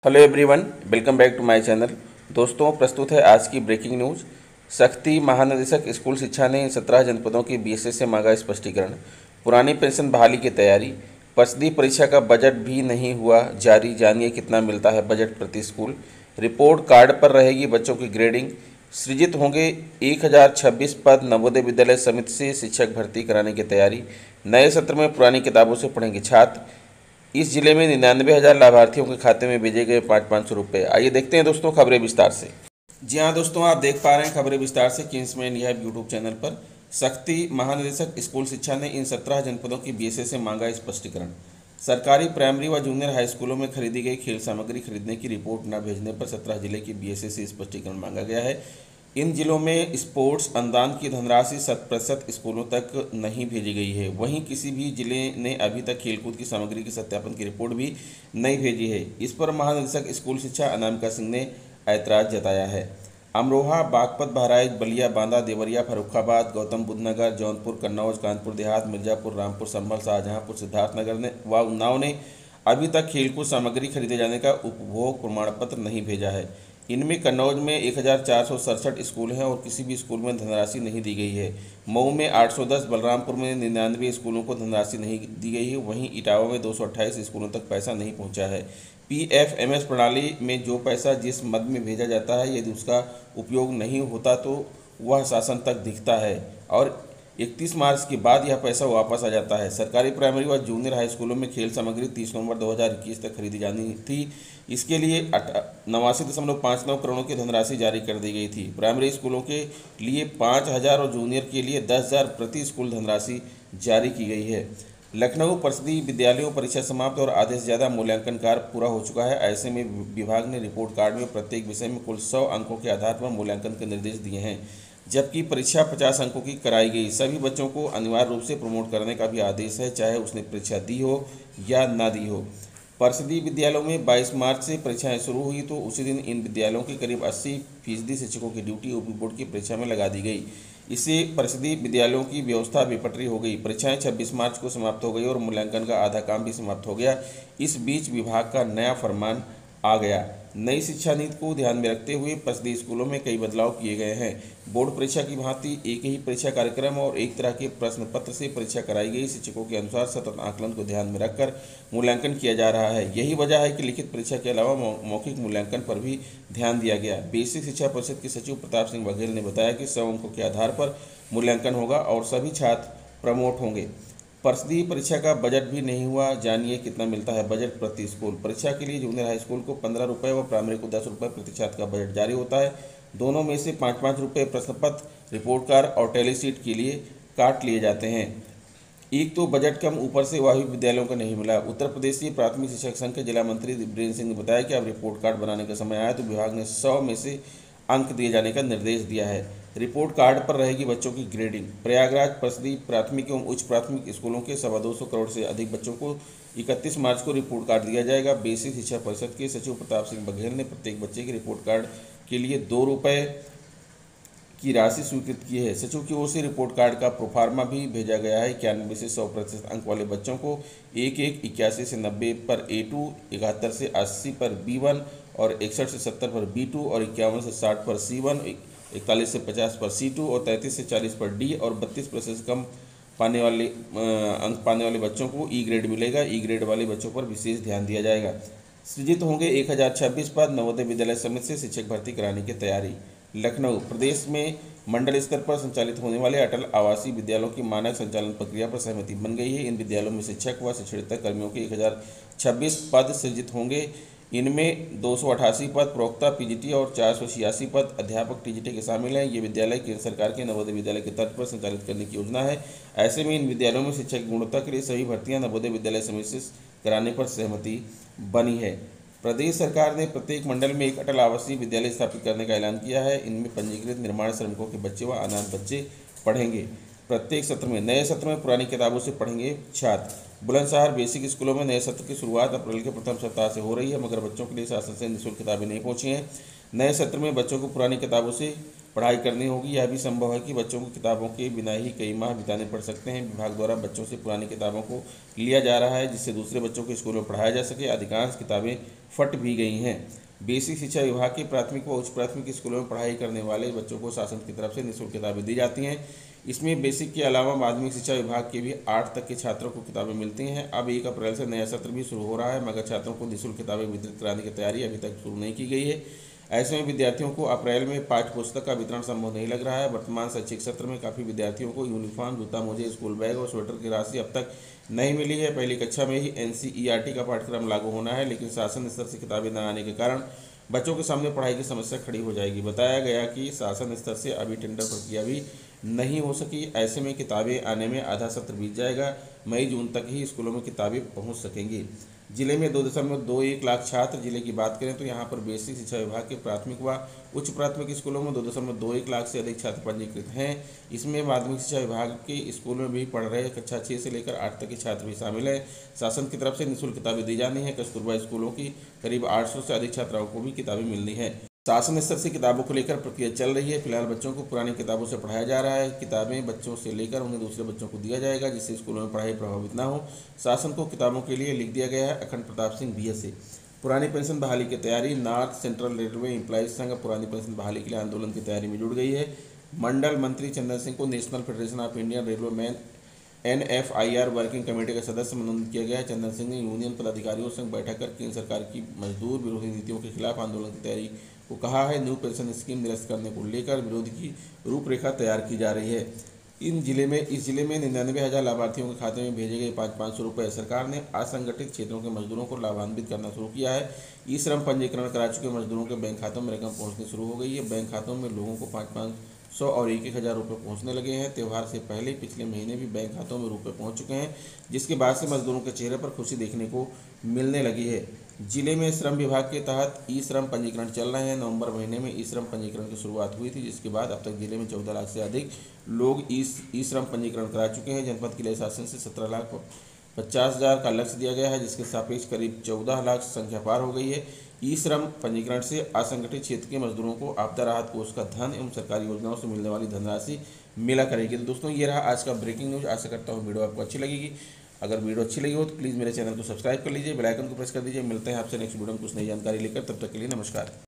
Hello everyone, welcome back to my channel. दोस्तों, प्रस्तुत है आज की ब्रेकिंग न्यूज़। सख्ती, महानिदेशक स्कूल शिक्षा ने 17 जनपदों के बीएसएस से मांगा स्पष्टीकरण। पुरानी पेंशन बहाली की तैयारी। परिषदीय परीक्षा का बजट भी नहीं हुआ जारी, जानिए कितना मिलता है बजट प्रति स्कूल। रिपोर्ट कार्ड पर रहेगी बच्चों की ग्रेडिंग। सृजित होंगे 1026 पद, नवोदय विद्यालय समिति से शिक्षक भर्ती कराने की तैयारी। नए सत्र में पुरानी किताबों से पढ़ेंगे छात्र। इस जिले में 99,000 लाभार्थियों के खाते में भेजे गए 500 रुपये। आइए देखते हैं दोस्तों खबरें विस्तार से। जी हाँ दोस्तों, आप देख पा रहे हैं खबरें विस्तार से किंग्समैन यह यूट्यूब चैनल पर। सख्ती, महानिदेशक स्कूल शिक्षा ने इन 17 जनपदों की बीएसएस से मांगा स्पष्टीकरण। सरकारी प्राइमरी व जूनियर हाई स्कूलों में खरीदी गई खेल सामग्री खरीदने की रिपोर्ट न भेजने पर 17 जिले की बीएसएस से स्पष्टीकरण मांगा गया है। इन जिलों में स्पोर्ट्स अनुदान की धनराशि 100% स्कूलों तक नहीं भेजी गई है। वहीं किसी भी जिले ने अभी तक खेलकूद की सामग्री के सत्यापन की रिपोर्ट भी नहीं भेजी है। इस पर महानिदेशक स्कूल शिक्षा अनामिका सिंह ने ऐतराज जताया है। अमरोहा, बागपत, बहराइच, बलिया, बांदा, देवरिया, फर्रुखाबाद, गौतम बुद्ध नगर, जौनपुर, कन्नौज, कानपुर देहात, मिर्जापुर, रामपुर, संभल, शाहजहांपुर, सिद्धार्थनगर ने व उन्नाव ने अभी तक खेलकूद सामग्री खरीदे जाने का उपभोग प्रमाण पत्र नहीं भेजा है। इनमें कन्नौज में 1467 स्कूल हैं और किसी भी स्कूल में धनराशि नहीं दी गई है। मऊ में 810, बलरामपुर में 99 स्कूलों को धनराशि नहीं दी गई है। वहीं इटावा में 228 स्कूलों तक पैसा नहीं पहुंचा है। पीएफएमएस प्रणाली में जो पैसा जिस मद में भेजा जाता है, यदि उसका उपयोग नहीं होता तो वह शासन तक दिखता है और 31 मार्च के बाद यह पैसा वापस आ जाता है। सरकारी प्राइमरी व जूनियर हाई स्कूलों में खेल सामग्री 30 नवंबर 2021 तक खरीदी जानी थी। इसके लिए 89.59 करोड़ की धनराशि जारी कर दी गई थी। प्राइमरी स्कूलों के लिए 5,000 और जूनियर के लिए 10,000 प्रति स्कूल धनराशि जारी की गई है। लखनऊ परिषदीय विद्यालयों परीक्षा समाप्त और आधे से ज़्यादा मूल्यांकन कार्य पूरा हो चुका है। ऐसे में विभाग ने रिपोर्ट कार्ड में प्रत्येक विषय में कुल 100 अंकों के आधार पर मूल्यांकन के निर्देश दिए हैं, जबकि परीक्षा 50 अंकों की कराई गई। सभी बच्चों को अनिवार्य रूप से प्रमोट करने का भी आदेश है, चाहे उसने परीक्षा दी हो या ना दी हो। परिषदीय विद्यालयों में 22 मार्च से परीक्षाएं शुरू हुई तो उसी दिन इन विद्यालयों के करीब 80% शिक्षकों की ड्यूटी ओपी बोर्ड की परीक्षा में लगा दी गई। इससे परिषदीय विद्यालयों की व्यवस्था बेपटरी हो गई। परीक्षाएं 26 मार्च को समाप्त हो गई और मूल्यांकन का आधा काम भी समाप्त हो गया। इस बीच विभाग का नया फरमान आ गया। नई शिक्षा नीति को ध्यान में रखते हुए परिषदीय स्कूलों में कई बदलाव किए गए हैं। बोर्ड परीक्षा की भांति एक ही परीक्षा कार्यक्रम और एक तरह के प्रश्न पत्र से परीक्षा कराई गई। शिक्षकों के अनुसार सतत आकलन को ध्यान में रखकर मूल्यांकन किया जा रहा है। यही वजह है कि लिखित परीक्षा के अलावा मौखिक मूल्यांकन पर भी ध्यान दिया गया। बेसिक शिक्षा परिषद के सचिव प्रताप सिंह बघेल ने बताया कि 100 अंकों के आधार पर मूल्यांकन होगा और सभी छात्र प्रमोट होंगे। परिषदीय परीक्षा का बजट भी नहीं हुआ, जानिए कितना मिलता है बजट प्रति स्कूल। परीक्षा के लिए जूनियर हाई स्कूल को 15 रुपये व प्राइमरी को 10 रुपये प्रति छात्र का बजट जारी होता है। दोनों में से 5-5 रुपये प्रश्न पत्र, रिपोर्ट कार्ड और टेलीसीट के लिए काट लिए जाते हैं। एक तो बजट कम, ऊपर से वाही विद्यालयों का नहीं मिला। उत्तर प्रदेश प्राथमिक शिक्षक संघ के जिला मंत्री वीरेंद्र सिंह ने बताया कि अब रिपोर्ट कार्ड बनाने का समय आया तो विभाग ने 100 में से अंक दिए जाने का निर्देश दिया है। रिपोर्ट कार्ड पर रहेगी बच्चों की ग्रेडिंग। प्रयागराज परिषदीय प्राथमिक एवं उच्च प्राथमिक स्कूलों के 225 करोड़ से अधिक बच्चों को 31 मार्च को रिपोर्ट कार्ड दिया जाएगा। बेसिक शिक्षा परिषद के सचिव प्रताप सिंह बघेल ने प्रत्येक बच्चे के रिपोर्ट कार्ड के लिए 2 रुपये की राशि स्वीकृत की है। सचिव की ओर से रिपोर्ट कार्ड का प्रोफार्मा भी भेजा गया है। 91 से 100% अंक वाले बच्चों को 81 से 90 पर A2, 71 से 80 पर B1 और 61 से 70 पर B2 और 51 से 60 पर C1, 41 से 50 पर C2 और 33 से 40 पर D और 32% से कम पाने वाले अंक पाने वाले बच्चों को E ग्रेड मिलेगा। E ग्रेड वाले बच्चों पर विशेष ध्यान दिया जाएगा। सृजित होंगे 1026 पद, नवोदय विद्यालय समिति से शिक्षक भर्ती कराने की तैयारी। लखनऊ, प्रदेश में मंडल स्तर पर संचालित होने वाले अटल आवासीय विद्यालयों की मानक संचालन प्रक्रिया पर सहमति बन गई है। इन विद्यालयों में शिक्षक व शिक्षणेतर कर्मियों के 1026 पद सृजित होंगे। इनमें 288 पद प्रवक्ता पीजीटी और 486 पद अध्यापक टीजीटी के शामिल हैं। ये विद्यालय केंद्र सरकार के नवोदय विद्यालय के तर्ज पर संचालित करने की योजना है। ऐसे में इन विद्यालयों में शिक्षा की गुणवत्ता के लिए सभी भर्तियां नवोदय विद्यालय समिति से कराने पर सहमति बनी है। प्रदेश सरकार ने प्रत्येक मंडल में एक अटल आवासीय विद्यालय स्थापित करने का ऐलान किया है। इनमें पंजीकृत निर्माण श्रमिकों के बच्चे व अनाथ बच्चे पढ़ेंगे। प्रत्येक सत्र में नए सत्र में पुरानी किताबों से पढ़ेंगे छात्र। बुलंदशहर बेसिक स्कूलों में नए सत्र की शुरुआत अप्रैल के प्रथम सप्ताह से हो रही है, मगर बच्चों के लिए शासन से निःशुल्क किताबें नहीं पहुंची हैं। नए सत्र में बच्चों को पुरानी किताबों से पढ़ाई करनी होगी। यह भी संभव है कि बच्चों को किताबों के बिना ही कई माह बिताने पड़ सकते हैं। विभाग द्वारा बच्चों से पुरानी किताबों को लिया जा रहा है, जिससे दूसरे बच्चों को स्कूल में पढ़ाया जा सके। अधिकांश किताबें फट भी गई हैं। बेसिक शिक्षा विभाग के प्राथमिक व उच्च प्राथमिक स्कूलों में पढ़ाई करने वाले बच्चों को शासन की तरफ से निःशुल्क किताबें दी जाती हैं। इसमें बेसिक के अलावा माध्यमिक शिक्षा विभाग के भी 8 तक के छात्रों को किताबें मिलती हैं। अब 1 अप्रैल से नया सत्र भी शुरू हो रहा है, मगर छात्रों को निःशुल्क किताबें वितरित कराने की तैयारी अभी तक शुरू नहीं की गई है। ऐसे में विद्यार्थियों को अप्रैल में पाठ्य पुस्तक का वितरण संभव नहीं लग रहा है। वर्तमान शैक्षिक सत्र में काफ़ी विद्यार्थियों को यूनिफॉर्म, जूता मोजे, स्कूल बैग और स्वेटर की राशि अब तक नहीं मिली है। पहली कक्षा में ही NCERT का पाठ्यक्रम लागू होना है, लेकिन शासन स्तर से किताबें न आने के कारण बच्चों के सामने पढ़ाई की समस्या खड़ी हो जाएगी। बताया गया कि शासन स्तर से अभी टेंडर प्रक्रिया भी नहीं हो सकी। ऐसे में किताबें आने में आधा सत्र बीत जाएगा। मई जून तक ही स्कूलों में किताबें पहुंच सकेंगी। जिले में 2.21 लाख छात्र। जिले की बात करें तो यहाँ पर बेसिक शिक्षा विभाग के प्राथमिक व उच्च प्राथमिक स्कूलों में 2.21 लाख से अधिक छात्र पंजीकृत हैं। इसमें माध्यमिक शिक्षा विभाग के स्कूल में भी पढ़ रहे कक्षा 6 से लेकर 8 तक के छात्र भी शामिल हैं। शासन की तरफ से निःशुल्क किताबें दी जानी है। कस्तूरबा स्कूलों की करीब 800 से अधिक छात्राओं को भी किताबें मिलनी है। शासन स्तर से किताबों को लेकर प्रक्रिया चल रही है। फिलहाल बच्चों को पुरानी किताबों से पढ़ाया जा रहा है। किताबें बच्चों से लेकर उन्हें दूसरे बच्चों को दिया जाएगा, जिससे स्कूलों में पढ़ाई प्रभावित ना हो। शासन को किताबों के लिए लिख दिया गया है। अखंड प्रताप सिंह BSA। पुरानी पेंशन बहाली की तैयारी। नॉर्थ सेंट्रल रेलवे एम्प्लॉइज संघ पुरानी पेंशन बहाली के लिए आंदोलन की तैयारी में जुट गई है। मंडल मंत्री चंदन सिंह को national federation of Indian railway man NFIR working committee का सदस्य मनोनीत किया गया है। चंदन सिंह ने यूनियन पदाधिकारियों संग बैठक कर केंद्र सरकार की मजदूर विरोधी नीतियों के खिलाफ आंदोलन की तैयारी को कहा है। न्यू पेंशन स्कीम निरस्त करने को लेकर विरोध की रूपरेखा तैयार की जा रही है। इस जिले में 99,000 लाभार्थियों के खाते में भेजे गए 500 रुपये। सरकार ने असंगठित क्षेत्रों के मजदूरों को लाभान्वित करना शुरू किया है। ई श्रम पंजीकरण करा चुके मजदूरों के बैंक खातों में रकम पहुंचनी शुरू हो गई है। बैंक खातों में लोगों को 500 और 1,000 रुपये पहुंचने लगे हैं। त्यौहार से पहले पिछले महीने भी बैंक खातों में रुपये पहुंच चुके हैं, जिसके बाद से मजदूरों के चेहरे पर खुशी देखने को मिलने लगी है। जिले में श्रम विभाग के तहत ई श्रम पंजीकरण चल रहे हैं। नवंबर महीने में ई श्रम पंजीकरण की शुरुआत हुई थी, जिसके बाद अब तक जिले में 14 लाख से अधिक लोग ई श्रम पंजीकरण करा चुके हैं। जनपद के लिए शासन से 17,50,000 का लक्ष्य दिया गया है, जिसके सापेक्ष करीब 14 लाख संख्या पार हो गई है। ई श्रम पंजीकरण से असंगठित क्षेत्र के मजदूरों को आपदा राहत कोष का धन एवं सरकारी योजनाओं से मिलने वाली धनराशि मिला करेगी। तो दोस्तों, ये रहा आज का ब्रेकिंग न्यूज़। आशा करता हूँ वीडियो आपको अच्छी लगेगी। अगर वीडियो अच्छी लगी हो तो प्लीज़ मेरे चैनल को सब्सक्राइब कर लीजिए, बेल आइकन को प्रेस कर दीजिए। मिलते हैं आपसे नेक्स्ट वीडियो में कुछ नई जानकारी लेकर। तब तक के लिए नमस्कार।